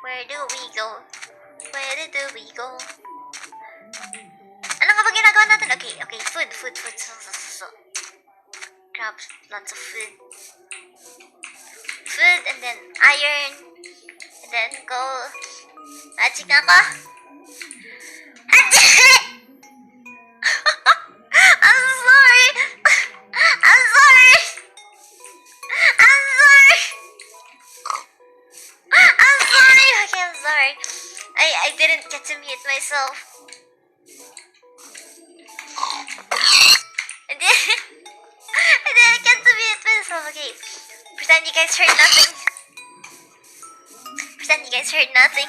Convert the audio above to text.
Where do we go? Where do we go? Ano nga ba ginagawa natin? Okay, food. So. Grab lots of food. Food, and then iron. And then go. Magic na ako. I'm sorry. I'm sorry. Okay, I'm sorry. I didn't get to mute myself. I didn't get to mute myself. Okay. Pretend you guys heard nothing. Pretend you guys heard nothing.